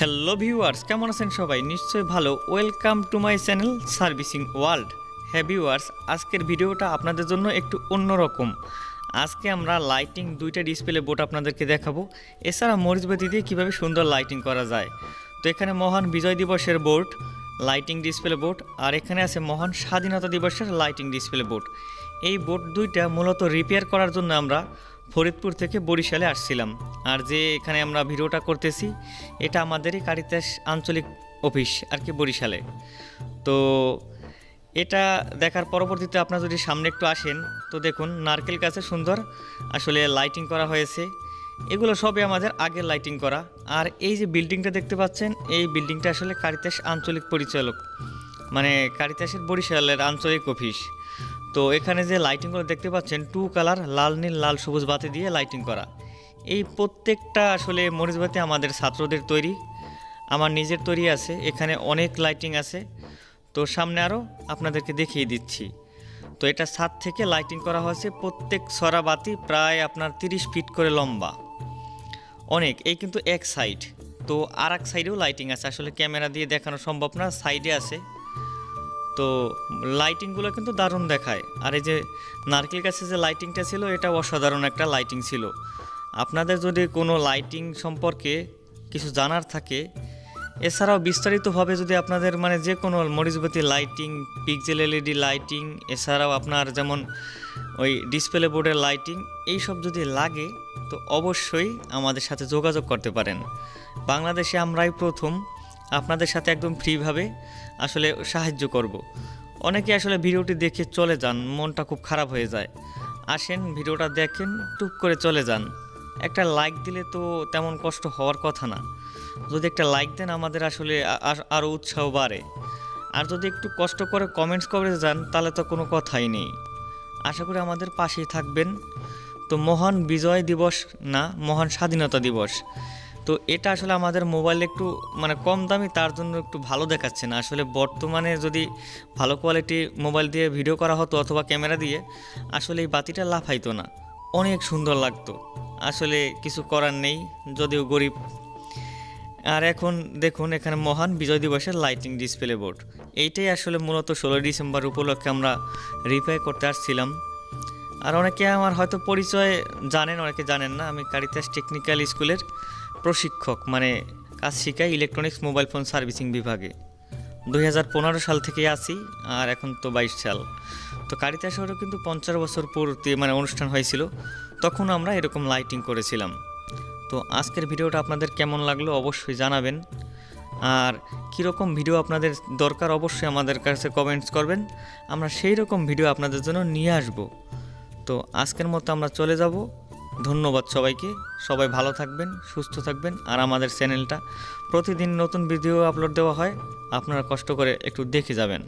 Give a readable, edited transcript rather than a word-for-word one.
Hello viewers, কেমন আছেন সবাই? নিশ্চয়ই ভালো। Welcome to my channel servicing world. হ্যাঁ ভিউয়ার্স, আজকের ভিডিওটা আপনাদের জন্য একটু অন্যরকম। আজকে আমরা লাইটিং দুইটা ডিসপ্লে বোর্ড আপনাদেরকে দেখাবো। এছাড়া মরিচবাতি দিয়ে কীভাবে সুন্দর লাইটিং করা যায়। তো এখানে মহান বিজয় দিবসের বোর্ড, লাইটিং ডিসপ্লে বোর্ড, আর এখানে আছে মহান স্বাধীনতা দিবসের লাইটিং ডিসপ্লে বোর্ড। এই বোর্ড দুইটা মূলত রিপেয়ার করার জন্য আমরা ফরিদপুর থেকে বরিশালে আসছিলাম। আর যে এখানে আমরা ভিডিওটা করতেছি এটা আমাদেরই কারিতাস আঞ্চলিক অফিস আর কি, বরিশালে। তো এটা দেখার পরবর্তীতে আপনারা যদি সামনে একটু আসেন তো দেখুন নারকেল গাছে সুন্দর আসলে লাইটিং করা হয়েছে। এগুলো সবই আমাদের আগের লাইটিং করা। আর এই যে বিল্ডিংটা দেখতে পাচ্ছেন, এই বিল্ডিংটা আসলে কারিতাস আঞ্চলিক পরিচালক, মানে কারিতাসের বরিশালের আঞ্চলিক অফিস। তো এখানে যে লাইটিংগুলো দেখতে পাচ্ছেন, টু কালার লাল নীল লাল সবুজ বাতি দিয়ে লাইটিং করা। এই প্রত্যেকটা আসলে মরিচবাতি আমাদের ছাত্রদের তৈরি, আমার নিজের তৈরি আছে। এখানে অনেক লাইটিং আছে, তো সামনে আরও আপনাদেরকে দেখিয়ে দিচ্ছি। তো এটা ছাদ থেকে লাইটিং করা হয়েছে। প্রত্যেক ছড়া বাতি প্রায় আপনার 30 ফিট করে লম্বা, অনেক। এই কিন্তু এক সাইড, তো আর এক সাইডেও লাইটিং আছে। আসলে ক্যামেরা দিয়ে দেখানো সম্ভব না, সাইডে আছে। তো লাইটিংগুলো কিন্তু দারুণ দেখায়। আর এই যে নারকেল গাছে যে লাইটিংটা ছিল, এটা অসাধারণ একটা লাইটিং ছিল। আপনাদের যদি কোনো লাইটিং সম্পর্কে কিছু জানার থাকে, এছাড়াও বিস্তারিতভাবে যদি আপনাদের মানে যে কোনো মরিচবাতি লাইটিং, পিক্সেল এলইডি লাইটিং, এছাড়াও আপনার যেমন ওই ডিসপ্লে বোর্ডের লাইটিং, এইসব যদি লাগে তো অবশ্যই আমাদের সাথে যোগাযোগ করতে পারেন। বাংলাদেশে আমরাই প্রথম আপনাদের সাথে একদম ফ্রিভাবে আসলে সাহায্য করব। অনেকে আসলে ভিডিওটি দেখে চলে যান, মনটা খুব খারাপ হয়ে যায়। আসেন, ভিডিওটা দেখেন, টুক করে চলে যান। একটা লাইক দিলে তো তেমন কষ্ট হওয়ার কথা না। যদি একটা লাইক দেন আমাদের আসলে আরও উৎসাহ বাড়ে। আর যদি একটু কষ্ট করে কমেন্টস করে যান তাহলে তো কোনো কথাই নেই। আশা করি আমাদের পাশেই থাকবেন। তো মহান বিজয় দিবস না, মহান স্বাধীনতা দিবস। তো এটা আসলে আমাদের মোবাইলে একটু মানে কম দামি, তার জন্য একটু ভালো দেখাচ্ছে না। আসলে বর্তমানে যদি ভালো কোয়ালিটি মোবাইল দিয়ে ভিডিও করা হতো অথবা ক্যামেরা দিয়ে, আসলে এই বাতিটা লাফাইতো না, অনেক সুন্দর লাগতো। আসলে কিছু করার নেই, যদিও গরিব। আর এখন দেখুন এখানে মহান বিজয় দিবসের লাইটিং ডিসপ্লে বোর্ড। এইটাই আসলে মূলত 16 ডিসেম্বর উপলক্ষে আমরা রিপেয়ার করতে আসছিলাম। আর অনেকে আমার হয়তো পরিচয় জানেন, অনেকে জানেন না। আমি কারিতাস টেকনিক্যাল স্কুলের প্রশিক্ষক, মানে কাজ শিখাই ইলেকট্রনিক্স মোবাইল ফোন সার্ভিসিং বিভাগে। 2015 সাল থেকে আছি, আর এখন তো 22 সাল। তো কারিতাস শহরে কিন্তু 50 বছর পূর্তি মানে অনুষ্ঠান হয়েছিল, তখন আমরা এরকম লাইটিং করেছিলাম। তো আজকের ভিডিওটা আপনাদের কেমন লাগলো অবশ্যই জানাবেন। আর কীরকম ভিডিও আপনাদের দরকার অবশ্যই আমাদের কাছে কমেন্টস করবেন, আমরা সেই রকম ভিডিও আপনাদের জন্য নিয়ে আসব। তো আজকের মতো আমরা চলে যাব। ধন্যবাদ সবাইকে। সবাই ভালো থাকবেন, সুস্থ থাকবেন। আর আমাদের চ্যানেলটা প্রতিদিন নতুন ভিডিও আপলোড দেওয়া হয়, আপনারা কষ্ট করে একটু দেখে যাবেন।